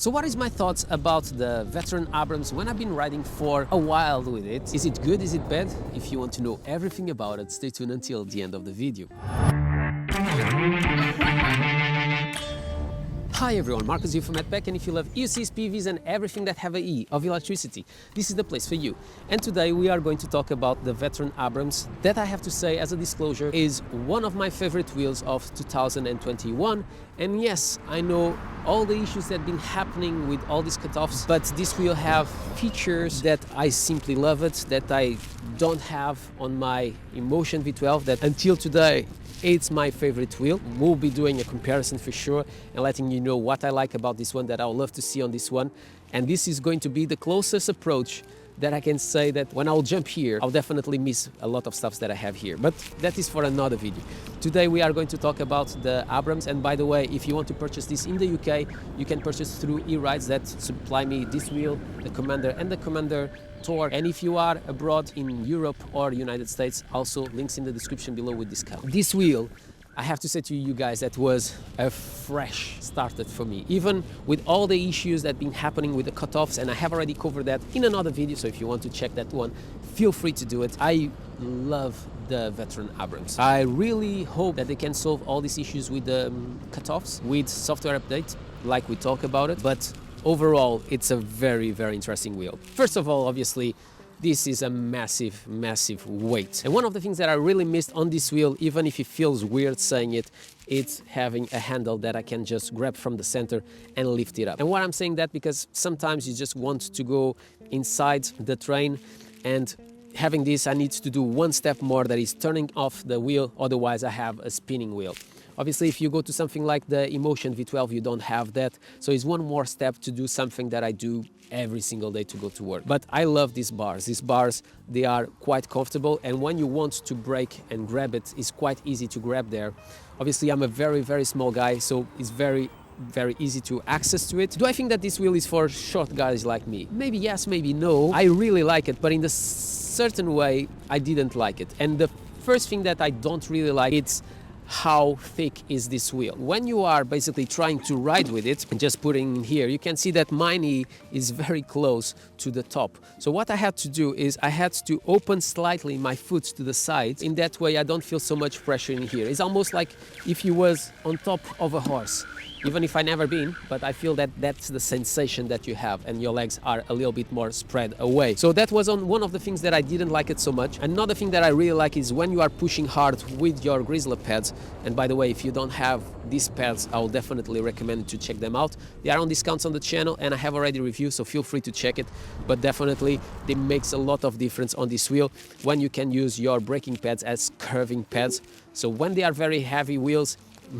So what is my thoughts about the Veteran Abrams when I've been riding for a while with it? Is it good? Is it bad? If you want to know everything about it, stay tuned until the end of the video. Hi everyone, Marcus here from MADpack, and if you love EUCs, PVs and everything that have a E of electricity, this is the place for you. And today we are going to talk about the Veteran Abrams that I have to say as a disclosure is one of my favorite wheels of 2021. And yes, I know all the issues that have been happening with all these cutoffs, but this wheel have features that I simply love it, that I don't have on my Inmotion V12, that until today it's my favorite wheel. We'll be doing a comparison for sure and letting you know what I like about this one, that I would love to see on this one. And this is going to be the closest approach that I can say that when I'll jump here, I'll definitely miss a lot of stuff that I have here. But that is for another video. Today we are going to talk about the Abrams. And by the way, if you want to purchase this in the UK, you can purchase through eRides that supply me this wheel, the Commander and the Commander Tour. And if you are abroad in Europe or United States, also links in the description below with discount. This wheel, I have to say to you guys, that was a fresh started for me, even with all the issues that have been happening with the cutoffs, and I have already covered that in another video, so if you want to check that one, feel free to do it. I love the Veteran Abrams. I really hope that they can solve all these issues with the cutoffs, with software updates, like we talk about it, but overall, it's a very, very interesting wheel. First of all, obviously, this is a massive, massive weight. And one of the things that I really missed on this wheel, even if it feels weird saying it, it's having a handle that I can just grab from the center and lift it up. And why I'm saying that, because sometimes you just want to go inside the train, and having this, I need to do one step more, that is turning off the wheel, otherwise I have a spinning wheel. Obviously, if you go to something like the Inmotion V12, you don't have that. So it's one more step to do something that I do every single day to go to work. But I love these bars. These bars, they are quite comfortable. And when you want to brake and grab it, it's quite easy to grab there. Obviously, I'm a very, very small guy, so it's very easy to access to it. Do I think that this wheel is for short guys like me? Maybe yes, maybe no. I really like it, but in a certain way, I didn't like it. And the first thing that I don't really like, it's how thick is this wheel. When you are basically trying to ride with it, and just putting here, you can see that my knee is very close to the top. So what I had to do is I had to open slightly my foot to the side. In that way, I don't feel so much pressure in here. It's almost like if you was on top of a horse. Even if I've never been, but I feel that that's the sensation that you have, and your legs are a little bit more spread away. So that was one of the things that I didn't like it so much. Another thing that I really like is when you are pushing hard with your Grizzly pads. And by the way, if you don't have these pads, I will definitely recommend to check them out. They are on discounts on the channel, and I have already reviewed, so feel free to check it. But definitely, it makes a lot of difference on this wheel when you can use your braking pads as curving pads. So when they are very heavy wheels,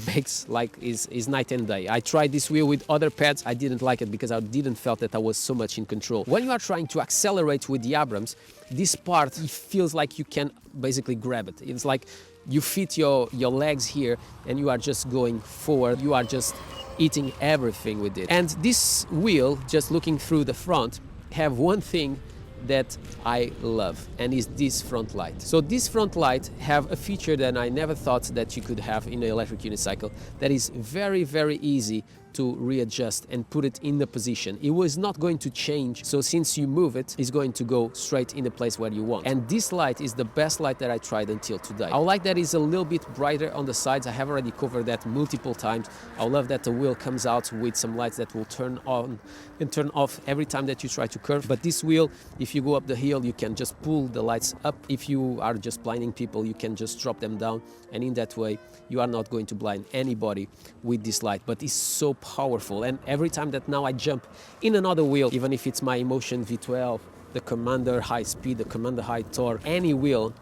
makes like is night and day. I tried this wheel with other pads. I didn't like it because I didn't felt that I was so much in control. When you are trying to accelerate with the Abrams, this part, it feels like you can basically grab it. It's like you fit your legs here and you are just going forward. You are just eating everything with it. And this wheel, just looking through the front, have one thing that I love, and is this front light. So this front light have a feature that I never thought that you could have in an electric unicycle, that is very, very easy to readjust and put it in the position. It was not going to change, so since you move it, it's going to go straight in the place where you want. And this light is the best light that I tried until today. I like that it's a little bit brighter on the sides. I have already covered that multiple times. I love that the wheel comes out with some lights that will turn on and turn off every time that you try to curve. But this wheel, if you go up the hill, you can just pull the lights up. If you are just blinding people, you can just drop them down, and in that way you are not going to blind anybody with this light. But it's so powerful, and every time that now I jump in another wheel, even if it's my Inmotion V12, the Commander High Speed, the Commander High Tour, any wheel,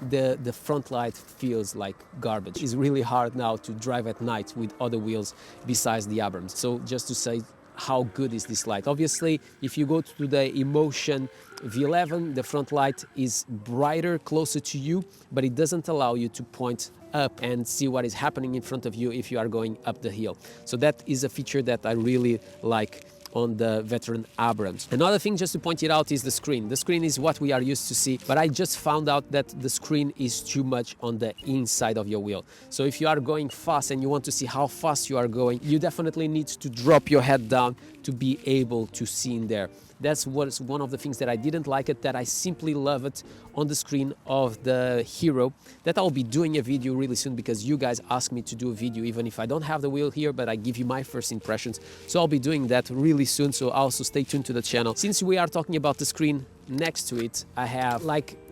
the front light feels like garbage. It's really hard now to drive at night with other wheels besides the Abrams. So just to say how good is this light. Obviously, if you go to the Inmotion V11, the front light is brighter, closer to you, but it doesn't allow you to point up and see what is happening in front of you if you are going up the hill. So that is a feature that I really like on the Veteran Abrams. Another thing just to point it out is the screen. The screen is what we are used to see, but I just found out that the screen is too much on the inside of your wheel. So if you are going fast and you want to see how fast you are going, you definitely need to drop your head down to be able to see in there. That's what's one of the things that I didn't like it, that I simply love it on the screen of the Hero, that I'll be doing a video really soon because you guys asked me to do a video even if I don't have the wheel here, but I give you my first impressions. So I'll be doing that really soon, so also stay tuned to the channel. Since we are talking about the screen, next to it I have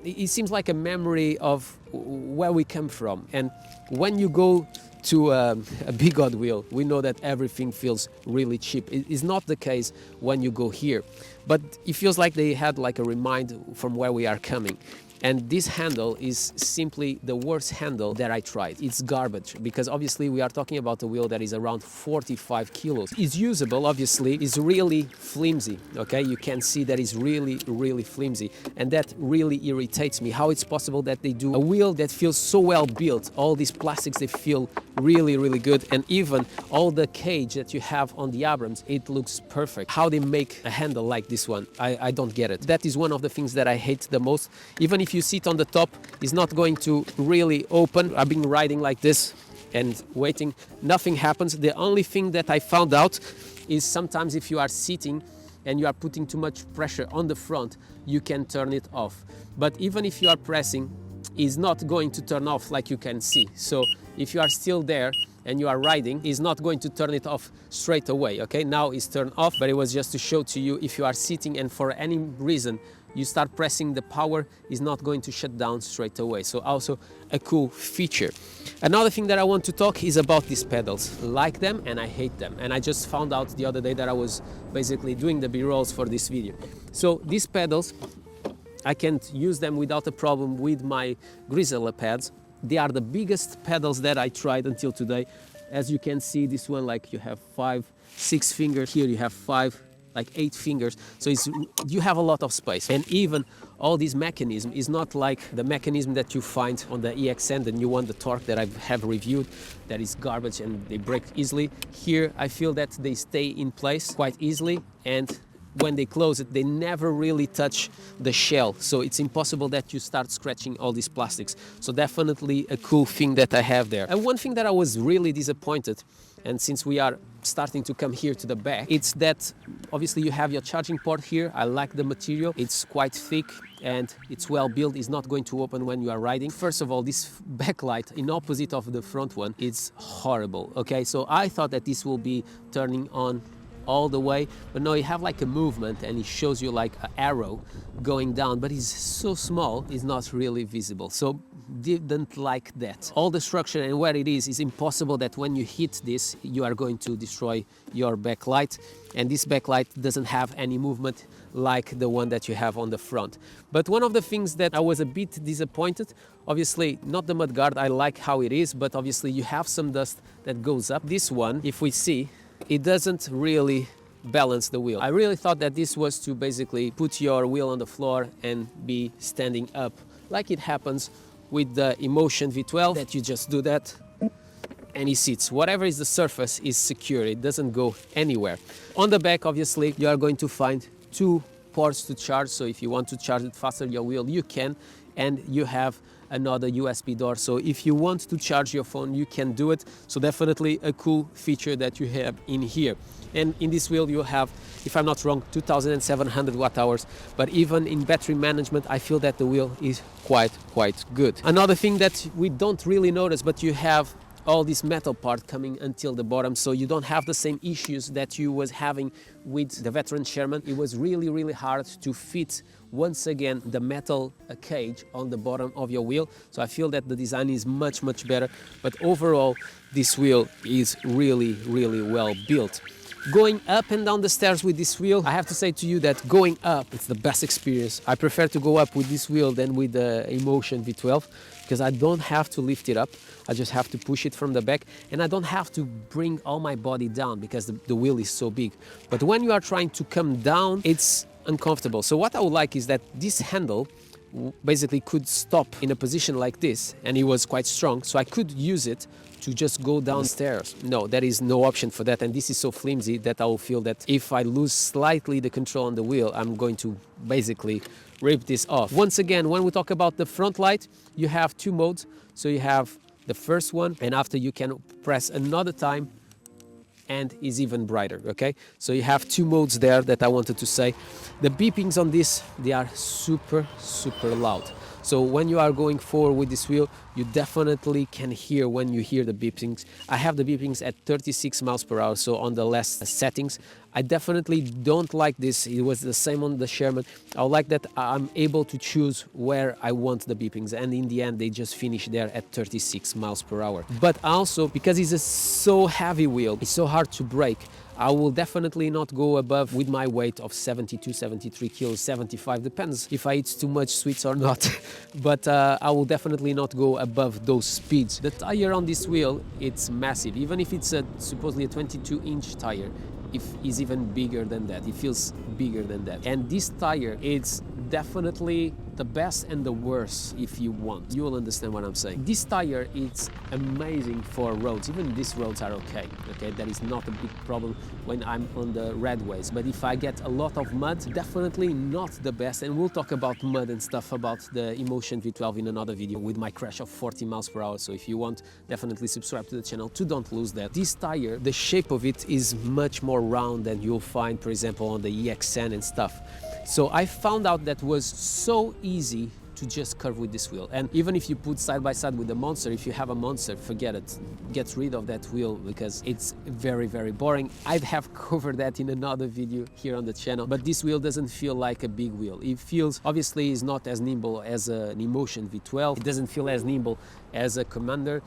it seems like a memory of where we come from. And when you go to a Begode wheel, we know that everything feels really cheap. It is not the case when you go here, but it feels like they had like a remind from where we are coming. And this handle is simply the worst handle that I tried. It's garbage, because obviously we are talking about a wheel that is around 45 kilos. It's usable, obviously. It's really flimsy, okay? You can see that it's really flimsy, and that really irritates me. How it's possible that they do a wheel that feels so well built. All these plastics, they feel really good, and even all the cage that you have on the Abrams, it looks perfect. How they make a handle like this one, I don't get it. That is one of the things that I hate the most. Even if you sit on the top, it's not going to really open. I've been riding like this and waiting, nothing happens. The only thing that I found out is sometimes if you are sitting and you are putting too much pressure on the front, you can turn it off. But even if you are pressing, it's not going to turn off like you can see. So if you are still there and you are riding, it's not going to turn it off straight away, okay? Now it's turned off, but it was just to show to you, if you are sitting and for any reason you start pressing, the power is not going to shut down straight away. So also a cool feature. Another thing that I want to talk is about these pedals. Like them and I hate them. And I just found out the other day that I was basically doing the B-rolls for this video. So these pedals, I can't use them without a problem with my Grizzly pads. They are the biggest pedals that I tried until today. As you can see, this one, like, you have 5, 6 fingers. Here you have 5, like 8 fingers. So you have a lot of space. And even all this mechanism is not like the mechanism that you find on the EXN, the new one, the Torque that I have reviewed, that is garbage and they break easily. Here I feel that they stay in place quite easily, and when they close it, they never really touch the shell. So it's impossible that you start scratching all these plastics. So definitely a cool thing that I have there. And one thing that I was really disappointed, and since we are starting to come here to the back, it's that obviously you have your charging port here. I like the material. It's quite thick and it's well built. It's not going to open when you are riding. First of all, this backlight, in opposite of the front one, it's horrible. Okay, so I thought that this will be turning on all the way, but no, you have like a movement and it shows you like an arrow going down, but it's so small, it's not really visible. So didn't like that. All the structure and where it is impossible that when you hit this, you are going to destroy your backlight, and this backlight doesn't have any movement like the one that you have on the front. But one of the things that I was a bit disappointed, obviously not the mudguard, I like how it is, but obviously you have some dust that goes up. This one, if we see, it doesn't really balance the wheel. I really thought that this was to basically put your wheel on the floor and be standing up, like it happens with the Inmotion V12, that you just do that and it sits. Whatever is the surface is secure, it doesn't go anywhere. On the back, obviously, you are going to find 2 ports to charge, so if you want to charge it faster your wheel, you can, and you have another USB door, so if you want to charge your phone, you can do it. So definitely a cool feature that you have in here. And in this wheel you have, if I'm not wrong, 2700 watt hours, but even in battery management I feel that the wheel is quite good. Another thing that we don't really notice, but you have all this metal part coming until the bottom, so you don't have the same issues that you was having with the Veteran Sherman. It was really hard to fit once again the metal cage on the bottom of your wheel, so I feel that the design is much better, but overall this wheel is really well built. Going up and down the stairs with this wheel, I have to say to you that going up, it's the best experience. I prefer to go up with this wheel than with the Inmotion V12, because I don't have to lift it up, I just have to push it from the back, and I don't have to bring all my body down because the wheel is so big. But when you are trying to come down, it's uncomfortable. So what I would like is that this handle basically could stop in a position like this, and it was quite strong, so I could use it to just go downstairs. No, there is no option for that, and this is so flimsy that I will feel that if I lose slightly the control on the wheel, I'm going to basically rip this off. Once again, when we talk about the front light, you have two modes. So you have the first one, and after you can press another time and is even brighter, okay? So you have two modes there that I wanted to say. The beepings on this, they are super loud. So when you are going forward with this wheel, you definitely can hear when you hear the beepings. I have the beepings at 36 miles per hour, so on the last settings. I definitely don't like this. It was the same on the Sherman. I like that I'm able to choose where I want the beepings, and in the end they just finish there at 36 miles per hour. But also, because it's a so heavy wheel, it's so hard to brake, I will definitely not go above, with my weight of 72, 73 kilos, 75, depends if I eat too much sweets or not. But I will definitely not go above those speeds. The tire on this wheel, it's massive. Even if it's supposedly a 22-inch tire, it is even bigger than that. It feels bigger than that. And this tire, it's definitely the best and the worst if you want. You will understand what I'm saying. This tire, it's amazing for roads. Even these roads are okay. That is not a big problem when I'm on the red ways. But if I get a lot of mud, definitely not the best. And we'll talk about mud and stuff about the Inmotion V12 in another video with my crash of 40 miles per hour. So if you want, definitely subscribe to the channel to don't lose that. This tire, the shape of it is much more round than you'll find, for example, on the EXN and stuff. So I found out that was so easy to just curve with this wheel. And even if you put side by side with the Monster, if you have a Monster, forget it. Get rid of that wheel because it's very boring. I have covered that in another video here on the channel, but this wheel doesn't feel like a big wheel. It feels, obviously, is not as nimble as an Inmotion V12. It doesn't feel as nimble as a Commander.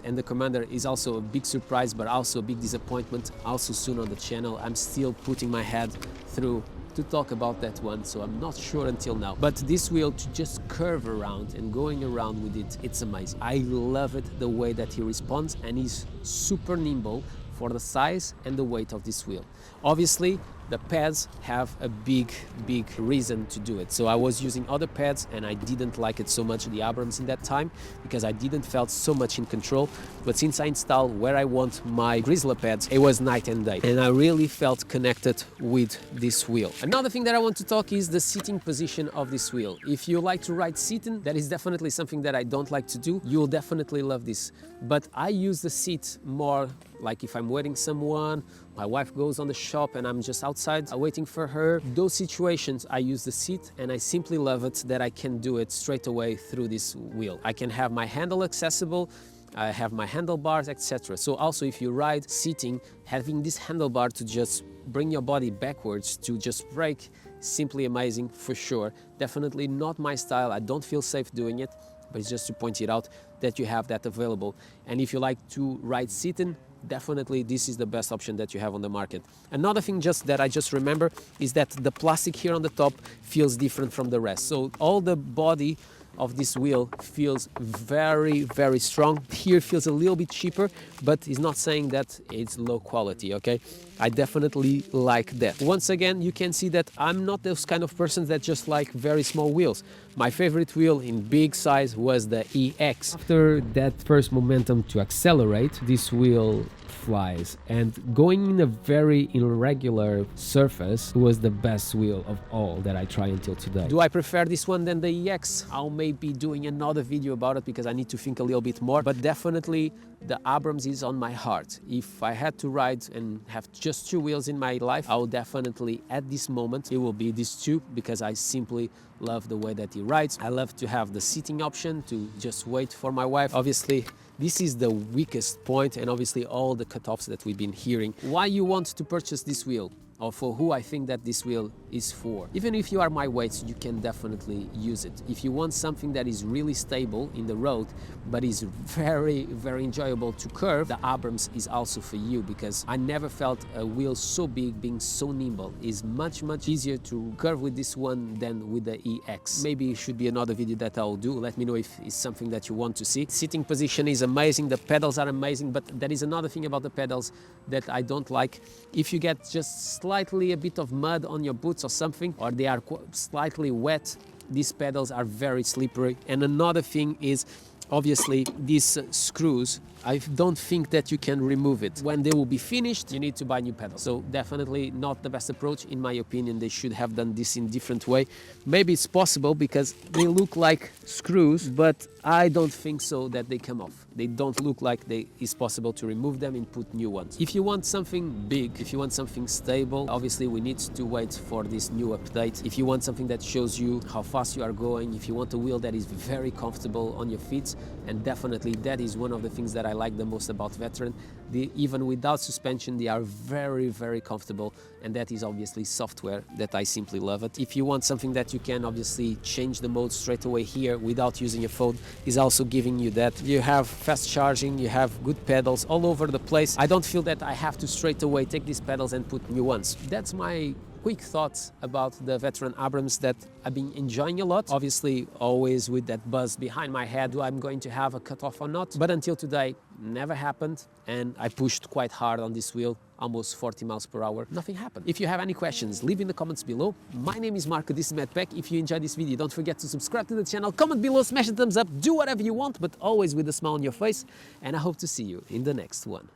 And the Commander is also a big surprise, but also a big disappointment. Also soon on the channel, I'm still putting my head through to talk about that one, so I'm not sure until now. But this wheel, to just curve around and going around with it, it's amazing. I love it, the way that he responds, and he's super nimble for the size and the weight of this wheel. Obviously, the pads have a big reason to do it. So I was using other pads and I didn't like it so much, the Abrams, in that time, because I didn't felt so much in control. But since I installed where I want my Grizzly pads, it was night and day, and I really felt connected with this wheel. Another thing that I want to talk is the seating position of this wheel. If you like to ride seating, that is definitely something that I don't like to do. You'll definitely love this. But I use the seat more like if I'm waiting someone, my wife goes on the shop and I'm just outside waiting for her. Those situations, I use the seat, and I simply love it that I can do it straight away through this wheel. I can have my handle accessible, I have my handlebars, etc. So also, if you ride sitting, having this handlebar to just bring your body backwards to just brake, simply amazing for sure. Definitely not my style. I don't feel safe doing it, but it's just to point it out that you have that available. And if you like to ride sitting, definitely this is the best option that you have on the market. Another thing that I just remember is that the plastic here on the top feels different from the rest. So all the body of this wheel feels very strong. Here feels a little bit cheaper, but it's not saying that it's low quality, okay? I definitely like that. Once again, you can see that I'm not those kind of persons that just like very small wheels. My favorite wheel in big size was the EX. After that first momentum to accelerate, this wheel flies, and going in a very irregular surface was the best wheel of all that I tried until today. Do I prefer this one than the EX? I'll maybe doing another video about it because I need to think a little bit more, but definitely the Abrams is on my heart. If I had to ride and have just two wheels in my life, I would definitely, at this moment, it will be these two, because I simply love the way that he rides. I love to have the seating option to just wait for my wife. Obviously, this is the weakest point, and obviously all the cutoffs that we've been hearing. Why you want to purchase this wheel, or for who I think that this wheel is for. Even if you are my weight, you can definitely use it. If you want something that is really stable in the road, but is very enjoyable to curve, the Abrams is also for you, because I never felt a wheel so big being so nimble. It's much easier to curve with this one than with the EX. Maybe it should be another video that I'll do. Let me know if it's something that you want to see. Sitting position is amazing, the pedals are amazing, but there is another thing about the pedals that I don't like. If you get just slightly a bit of mud on your boots or something, or they are slightly wet, these pedals are very slippery. And another thing is, obviously, these screws, I don't think that you can remove it. When they will be finished, you need to buy new pedals. So definitely not the best approach. In my opinion, they should have done this in a different way. Maybe it's possible because they look like screws, but I don't think so that they come off. They don't look like it's possible to remove them and put new ones. If you want something big, if you want something stable, obviously we need to wait for this new update. If you want something that shows you how fast you are going, if you want a wheel that is very comfortable on your feet, and definitely that is one of the things that I like the most about Veteran. Even without suspension, they are very, very comfortable, and that is obviously software that I simply love it. If you want something that you can obviously change the mode straight away here without using a phone, is also giving you that. You have fast charging, you have good pedals all over the place. I don't feel that I have to straight away take these pedals and put new ones. That's my quick thoughts about the Veteran Abrams that I've been enjoying a lot. Obviously, always with that buzz behind my head, do I'm going to have a cutoff or not? But until today, never happened, and I pushed quite hard on this wheel, almost 40 miles per hour. Nothing happened. If you have any questions, leave in the comments below. My name is Marco, this is MADpack. If you enjoyed this video, don't forget to subscribe to the channel, comment below, smash the thumbs up, do whatever you want, but always with a smile on your face, and I hope to see you in the next one.